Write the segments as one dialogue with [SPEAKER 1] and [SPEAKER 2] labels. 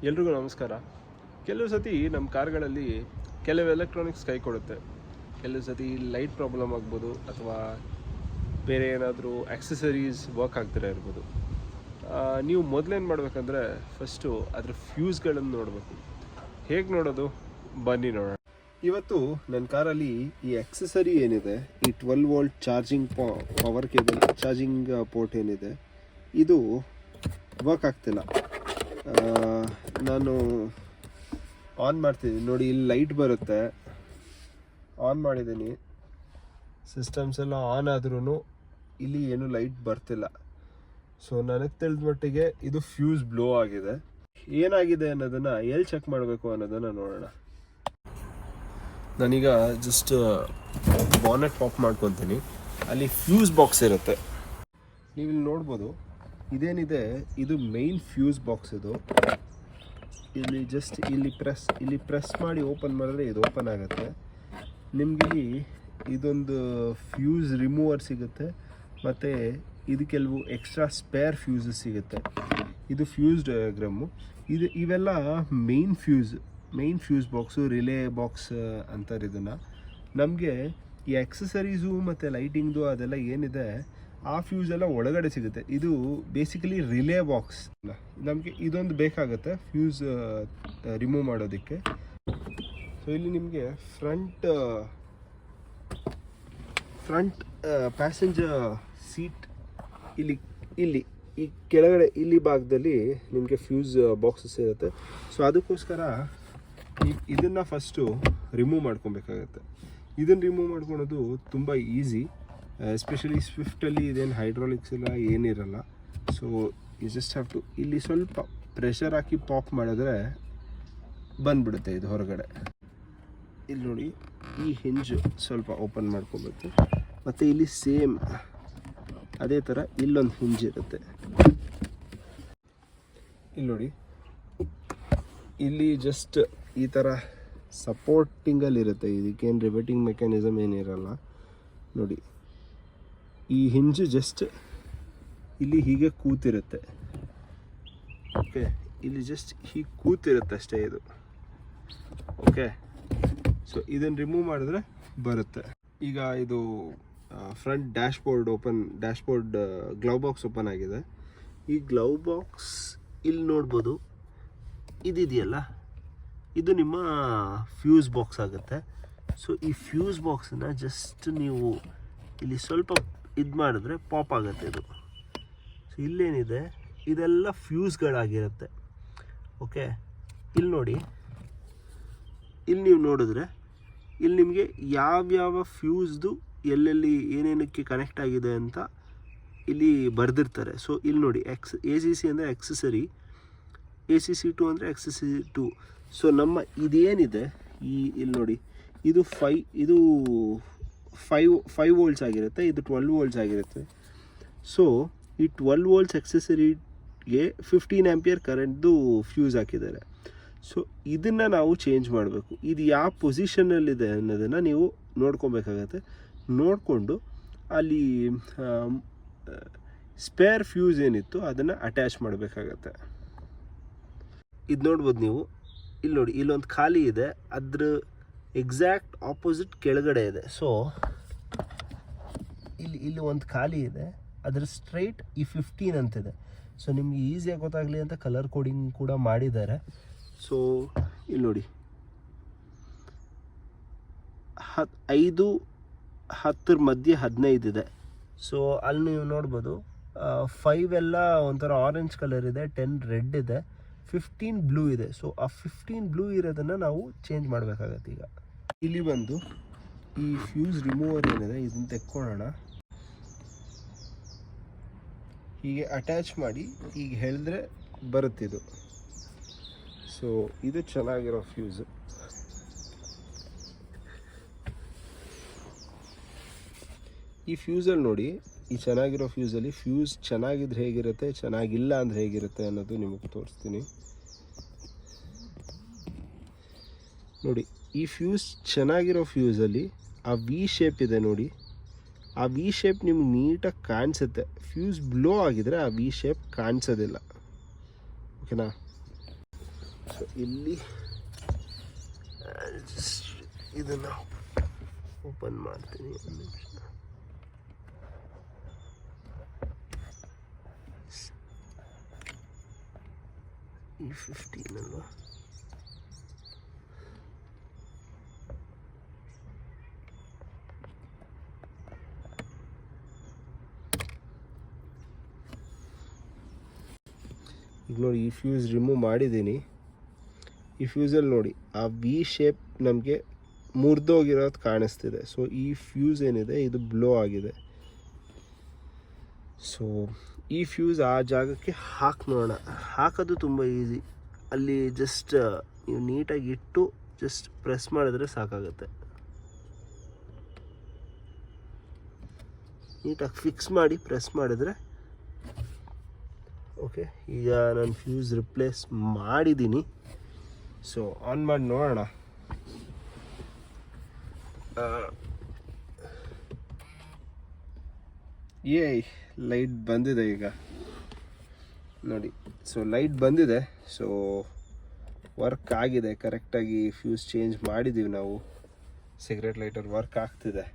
[SPEAKER 1] ಎಲ್ರಿಗೂ ನಮಸ್ಕಾರ. ಕೆಲವು ಸತಿ ನಮ್ಮ ಕಾರ್ಗಳಲ್ಲಿ ಕೆಲವು ಎಲೆಕ್ಟ್ರಾನಿಕ್ಸ್ ಕೈ ಕೊಡುತ್ತೆ. ಕೆಲವು ಸತಿ ಲೈಟ್ ಪ್ರಾಬ್ಲಮ್ ಆಗ್ಬೋದು, ಅಥವಾ ಬೇರೆ ಏನಾದರೂ ಆಕ್ಸೆಸರೀಸ್ ವರ್ಕ್ ಆಗ್ತಿರ ಇರ್ಬೋದು. ನೀವು ಮೊದಲೇನು ಮಾಡಬೇಕಂದ್ರೆ ಫಸ್ಟು ಅದರ ಫ್ಯೂಸ್ಗಳನ್ನು ನೋಡಬೇಕು. ಹೇಗೆ ನೋಡೋದು ಬನ್ನಿ ನೋಡೋಣ. ಇವತ್ತು ನನ್ನ ಕಾರಲ್ಲಿ ಈ ಆಕ್ಸೆಸರಿ ಏನಿದೆ, ಈ 12 volt charging power cable charging port ಏನಿದೆ, ಇದು ವರ್ಕ್ ಆಗ್ತಿಲ್ಲ. ನಾನು ಆನ್ ಮಾಡ್ತಿದ್ದೀನಿ ನೋಡಿ, ಇಲ್ಲಿ ಲೈಟ್ ಬರುತ್ತೆ. ಆನ್ ಮಾಡಿದ್ದೀನಿ, ಸಿಸ್ಟಮ್ಸ್ ಎಲ್ಲ ಆನ್ ಆದ್ರೂ ಇಲ್ಲಿ ಏನು ಲೈಟ್ ಬರ್ತಿಲ್ಲ. ಸೊ ನನಗೆ ತಿಳಿದ ಮಟ್ಟಿಗೆ ಇದು ಫ್ಯೂಸ್ ಬ್ಲೋ ಆಗಿದೆ. ಏನಾಗಿದೆ ಅನ್ನೋದನ್ನು ಎಲ್ಲಿ ಚೆಕ್ ಮಾಡಬೇಕು ಅನ್ನೋದನ್ನು ನೋಡೋಣ. ನಾನೀಗ ಜಸ್ಟ್ ಬಾನೆಟ್ ಪಾಪ್ ಮಾಡ್ಕೊತೀನಿ. ಅಲ್ಲಿ ಫ್ಯೂಸ್ ಬಾಕ್ಸ್ ಇರುತ್ತೆ, ನೀವು ಇಲ್ಲಿ ನೋಡ್ಬೋದು. ಇದೇನಿದೆ, ಇದು ಮೇನ್ ಫ್ಯೂಸ್ ಬಾಕ್ಸ್. ಇದು ಇಲ್ಲಿ ಪ್ರೆಸ್ ಮಾಡಿ ಓಪನ್ ಮಾಡಿದ್ರೆ ಇದು ಓಪನ್ ಆಗುತ್ತೆ. ನಿಮಗೆ ಇದೊಂದು ಫ್ಯೂಸ್ ರಿಮೂವರ್ ಸಿಗುತ್ತೆ, ಮತ್ತು ಇದು ಕೆಲವು ಎಕ್ಸ್ಟ್ರಾ ಸ್ಪೇರ್ ಫ್ಯೂಸಸ್ ಸಿಗುತ್ತೆ. ಇದು ಫ್ಯೂಸ್ ಡಯಾಗ್ರಾಮು. ಇವೆಲ್ಲ main fuse box, relay box ಅಂತಾರೆ ಇದನ್ನು. ನಮಗೆ ಈ ಆಕ್ಸೆಸರೀಸು ಮತ್ತು ಲೈಟಿಂಗ್ದು ಅದೆಲ್ಲ ಏನಿದೆ, ಆ ಫ್ಯೂಸ್ ಎಲ್ಲ ಒಳಗಡೆ ಸಿಗುತ್ತೆ. ಇದು ಬೇಸಿಕಲಿ ರಿಲೇ ಬಾಕ್ಸ್. ನಮಗೆ ಇದೊಂದು ಬೇಕಾಗುತ್ತೆ ಫ್ಯೂಸ್ ರಿಮೂವ್ ಮಾಡೋದಕ್ಕೆ. ಸೊ ಇಲ್ಲಿ ನಿಮಗೆ ಫ್ರಂಟ್ ಪ್ಯಾಸೆಂಜರ್ ಸೀಟ್ ಇಲ್ಲಿ ಈ ಕೆಳಗಡೆ ಇಲ್ಲಿ ಭಾಗದಲ್ಲಿ ನಿಮಗೆ ಫ್ಯೂಸ್ ಬಾಕ್ಸಸ್ ಇರುತ್ತೆ. ಸೊ ಅದಕ್ಕೋಸ್ಕರ ಇದನ್ನು ಫಸ್ಟು ರಿಮೂವ್ ಮಾಡ್ಕೊಬೇಕಾಗತ್ತೆ. ಇದನ್ನು ರಿಮೂವ್ ಮಾಡ್ಕೊಳೋದು ತುಂಬ ಈಸಿ. ಎಸ್ಪೆಷಲಿ ಸ್ವಿಫ್ಟಲ್ಲಿ ಇದೇನು ಹೈಡ್ರಾಲಿಕ್ಸ್ ಎಲ್ಲ ಏನಿರಲ್ಲ. So you just have to ಇಲ್ಲಿ ಸ್ವಲ್ಪ ಪ್ರೆಷರ್ ಹಾಕಿ ಪಾಪ್ ಮಾಡಿದ್ರೆ ಬಂದ್ಬಿಡುತ್ತೆ ಇದು ಹೊರಗಡೆ. ಇಲ್ಲಿ ನೋಡಿ, ಈ ಹಿಂಜು ಸ್ವಲ್ಪ ಓಪನ್ ಮಾಡ್ಕೋಬೇಕು. ಮತ್ತು ಇಲ್ಲಿ ಸೇಮ್ ಅದೇ ಥರ ಇಲ್ಲೊಂದು ಹಿಂಜ್ ಇರುತ್ತೆ. ಇಲ್ಲಿ ನೋಡಿ, ಇಲ್ಲಿ ಜಸ್ಟ್ ಈ ಥರ ಸಪೋರ್ಟಿಂಗಲ್ಲಿರುತ್ತೆ. ಇದಕ್ಕೇನು ರಿವೆಟಿಂಗ್ ಮೆಕ್ಯಾನಿಸಮ್ ಏನಿರಲ್ಲ ನೋಡಿ. ಈ ಹಿಂಜು ಜಸ್ಟ್ ಇಲ್ಲಿ ಹೀಗೆ ಕೂತಿರುತ್ತೆ. ಓಕೆ, ಇಲ್ಲಿ ಜಸ್ಟ್ ಹೀಗೆ ಕೂತಿರುತ್ತೆ ಅಷ್ಟೇ ಇದು. ಓಕೆ, ಸೊ ಇದನ್ನು ರಿಮೂವ್ ಮಾಡಿದ್ರೆ ಬರುತ್ತೆ. ಈಗ ಇದು ಫ್ರಂಟ್ ಡ್ಯಾಶ್ಬೋರ್ಡ್ ಗ್ಲೌ ಬಾಕ್ಸ್ ಓಪನ್ ಆಗಿದೆ. ಈ ಗ್ಲೌ ಬಾಕ್ಸ್ ಇಲ್ಲಿ ನೋಡ್ಬೋದು, ಇದೆಯಲ್ಲ, ಇದು ನಿಮ್ಮ ಫ್ಯೂಸ್ ಬಾಕ್ಸ್ ಆಗುತ್ತೆ. ಸೊ ಈ ಫ್ಯೂಸ್ ಬಾಕ್ಸನ್ನು ಜಸ್ಟ್ ನೀವು ಇಲ್ಲಿ ಸ್ವಲ್ಪ ಇದು ಮಾಡಿದ್ರೆ ಪಾಪ್ ಆಗುತ್ತೆ ಇದು. ಸೊ ಇಲ್ಲೇನಿದೆ, ಇದೆಲ್ಲ ಫ್ಯೂಸ್ಗಳಾಗಿರುತ್ತೆ. ಓಕೆ, ಇಲ್ಲಿ ನೋಡಿ, ಇಲ್ಲಿ ನೀವು ನೋಡಿದ್ರೆ ಇಲ್ಲಿ ನಿಮಗೆ ಯಾವ್ಯಾವ ಫ್ಯೂಸ್ದು ಎಲ್ಲೆಲ್ಲಿ ಏನೇನಕ್ಕೆ ಕನೆಕ್ಟ್ ಆಗಿದೆ ಅಂತ ಇಲ್ಲಿ ಬರೆದಿರ್ತಾರೆ. ಸೊ ಇಲ್ಲಿ ನೋಡಿ, ACC ಅಂದರೆ ಆಕ್ಸೆಸರಿ, ACC2 ಅಂದರೆ ಆಕ್ಸೆಸರಿ 2. ಸೊ ನಮ್ಮ ಇದೇನಿದೆ, ಇಲ್ಲಿ ನೋಡಿ, ಇದು 5 ವೋಲ್ಟ್ಸ್ ಆಗಿರುತ್ತೆ, ಇದು 12 ವೋಲ್ಟ್ಸ್ ಆಗಿರುತ್ತೆ. ಸೊ ಈ 12 ವೋಲ್ಟ್ಸ್ ಆಕ್ಸೆಸರಿಗೆ 15 ಆಂಪಿಯರ್ ಕರೆಂಟ್ದು ಫ್ಯೂಸ್ ಹಾಕಿದ್ದಾರೆ. ಸೊ ಇದನ್ನು ನಾವು ಚೇಂಜ್ ಮಾಡಬೇಕು. ಇದು ಯಾವ ಪೊಸಿಷನ್ನಲ್ಲಿದೆ ಅನ್ನೋದನ್ನು ನೀವು ನೋಡ್ಕೊಬೇಕಾಗತ್ತೆ. ನೋಡಿಕೊಂಡು ಅಲ್ಲಿ ಸ್ಪೇರ್ ಫ್ಯೂಸ್ ಏನಿತ್ತು ಅದನ್ನು ಅಟ್ಯಾಚ್ ಮಾಡಬೇಕಾಗತ್ತೆ. ಇದು ನೋಡ್ಬೋದು ನೀವು, ಇಲ್ಲಿ ನೋಡಿ, ಇಲ್ಲೊಂದು ಖಾಲಿ ಇದೆ, ಅದ್ರ ಎಕ್ಸಾಕ್ಟ್ ಆಪೋಸಿಟ್ ಕೆಳಗಡೆ ಇದೆ. ಸೊ ಇಲ್ಲಿ ಒಂದು ಖಾಲಿ ಇದೆ, ಅದರ ಸ್ಟ್ರೈಟ್ ಈ 15 ಅಂತಿದೆ. ಸೊ ನಿಮ್ಗೆ ಈಸಿಯಾಗಿ ಗೊತ್ತಾಗಲಿ ಅಂತ ಕಲರ್ ಕೋಡಿಂಗ್ ಕೂಡ ಮಾಡಿದ್ದಾರೆ. ಸೊ ಇಲ್ಲಿ ನೋಡಿ, 5-10 ಮಧ್ಯೆ 15 ಇದೆ. ಸೊ ಅಲ್ಲಿ ನೀವು ನೋಡ್ಬೋದು, 5 ಎಲ್ಲ ಒಂಥರ ಆರೆಂಜ್ ಕಲರ್ ಇದೆ, 10 ರೆಡ್ ಇದೆ, 15 ಬ್ಲೂ ಇದೆ. ಸೊ ಆ 15 ಬ್ಲೂ ಇರೋದನ್ನು ನಾವು ಚೇಂಜ್ ಮಾಡಬೇಕಾಗತ್ತೆ. ಈಗ ಇಲ್ಲಿ ಬಂದು ಈ ಫ್ಯೂಸ್ ರಿಮೂವರ್ ಏನಿದೆ ಇದನ್ನು ತೆಕ್ಕೊಳ್ಳೋಣ. ಹೀಗೆ ಅಟ್ಯಾಚ್ ಮಾಡಿ ಈಗ ಹೇಳಿದ್ರೆ ಬರುತ್ತಿದು. ಸೊ ಇದು ಚೆನ್ನಾಗಿರೋ ಫ್ಯೂಸು. ಈ ಫ್ಯೂಸಲ್ಲಿ ನೋಡಿ, ಈ ಚೆನ್ನಾಗಿರೋ ಫ್ಯೂಸಲ್ಲಿ ಫ್ಯೂಸ್ ಚೆನ್ನಾಗಿದ್ರೆ ಹೇಗಿರುತ್ತೆ, ಚೆನ್ನಾಗಿಲ್ಲ ಅಂದರೆ ಹೇಗಿರುತ್ತೆ ಅನ್ನೋದು ನಿಮಗೆ ತೋರಿಸ್ತೀನಿ ನೋಡಿ. ಈ ಫ್ಯೂಸ್ ಚೆನ್ನಾಗಿರೋ ಫ್ಯೂಸಲ್ಲಿ ಆ ವಿ ಶೇಪ್ ಇದೆ ನೋಡಿ, ಆ ವಿ ಶೇಪ್ ನಿಮ್ಗೆ ನೀಟಾಗಿ ಕಾಣಿಸುತ್ತೆ. ಫ್ಯೂಸ್ ಬ್ಲೋ ಆಗಿದ್ರೆ ಆ ವಿ ಶೇಪ್ ಕಾಣಿಸೋದಿಲ್ಲ. ಓಕೆನಾ? ಸೊ ಇಲ್ಲಿ ಇದನ್ನು ಓಪನ್ ಮಾಡ್ತೀನಿ ಒಂದು ನಿಮಿಷ. E15 ಅಲ್ವಾ? ಈಗ ನೋಡಿ ಈ ಫ್ಯೂಸ್ ರಿಮೂವ್ ಮಾಡಿದ್ದೀನಿ. ಈ ಫ್ಯೂಸಲ್ಲಿ ನೋಡಿ ಆ ವಿ ಶೇಪ್ ನಮಗೆ ಮುರಿದೋಗಿರೋದು ಕಾಣಿಸ್ತಿದೆ. ಸೊ ಈ ಫ್ಯೂಸ್ ಏನಿದೆ ಇದು ಬ್ಲೋ ಆಗಿದೆ. ಸೊ ಈ ಫ್ಯೂಸ್ ಆ ಜಾಗಕ್ಕೆ ಹಾಕಿ ನೋಡೋಣ. ಹಾಕೋದು ತುಂಬ ಈಸಿ. ಅಲ್ಲಿ ಜಸ್ಟ್ ನೀವು ನೀಟಾಗಿ ಇಟ್ಟು ಜಸ್ಟ್ ಪ್ರೆಸ್ ಮಾಡಿದ್ರೆ ಸಾಕಾಗುತ್ತೆ. ನೀಟಾಗಿ ಫಿಕ್ಸ್ ಮಾಡಿ ಪ್ರೆಸ್ ಮಾಡಿದ್ರೆ ಓಕೆ. ಈಗ ನಾನು ಫ್ಯೂಸ್ ರಿಪ್ಲೇಸ್ ಮಾಡಿದ್ದೀನಿ. ಸೊ ಆನ್ ಮಾಡಿ ನೋಡೋಣ. ಲೈಟ್ ಬಂದಿದೆ ಈಗ ನೋಡಿ. ಸೊ ಲೈಟ್ ಬಂದಿದೆ. ಸೊ ವರ್ಕ್ ಆಗಿದೆ ಕರೆಕ್ಟಾಗಿ. ಫ್ಯೂಸ್ ಚೇಂಜ್ ಮಾಡಿದ್ದೀವಿ ನಾವು. ಸಿಗರೇಟ್ ಲೈಟರ್ ವರ್ಕ್ ಆಗ್ತಿದೆ.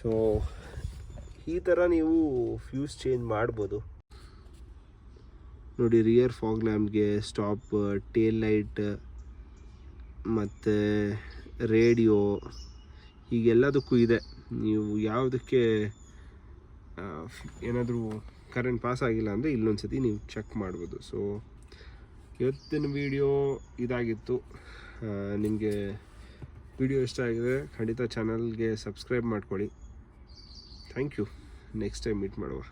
[SPEAKER 1] ಸೊ ಈ ಥರ ನೀವು ಫ್ಯೂಸ್ ಚೇಂಜ್ ಮಾಡ್ಬೋದು ನೋಡಿ. ರಿಯರ್ ಫಾಗ್ ಲ್ಯಾಂಪ್ಗೆ, ಸ್ಟಾಪ್, ಟೇಲ್ ಲೈಟ್ ಮತ್ತು ರೇಡಿಯೋ ಹೀಗೆಲ್ಲದಕ್ಕೂ ಇದೆ. ನೀವು ಯಾವುದಕ್ಕೆ ಏನಾದರೂ ಕರೆಂಟ್ ಪಾಸ್ ಆಗಿಲ್ಲ ಅಂದರೆ ಇಲ್ಲೊಂದ್ಸತಿ ನೀವು ಚೆಕ್ ಮಾಡ್ಬೋದು. ಸೊ ಇವತ್ತಿನ ವಿಡಿಯೋ ಇದಾಗಿತ್ತು. ನಿಮಗೆ ವಿಡಿಯೋ ಇಷ್ಟ ಆಗಿದೆ ಖಂಡಿತ ಚಾನಲ್ಗೆ ಸಬ್ಸ್ಕ್ರೈಬ್ ಮಾಡ್ಕೊಳ್ಳಿ. Thank you. Next time meet ಮಾಡುವ.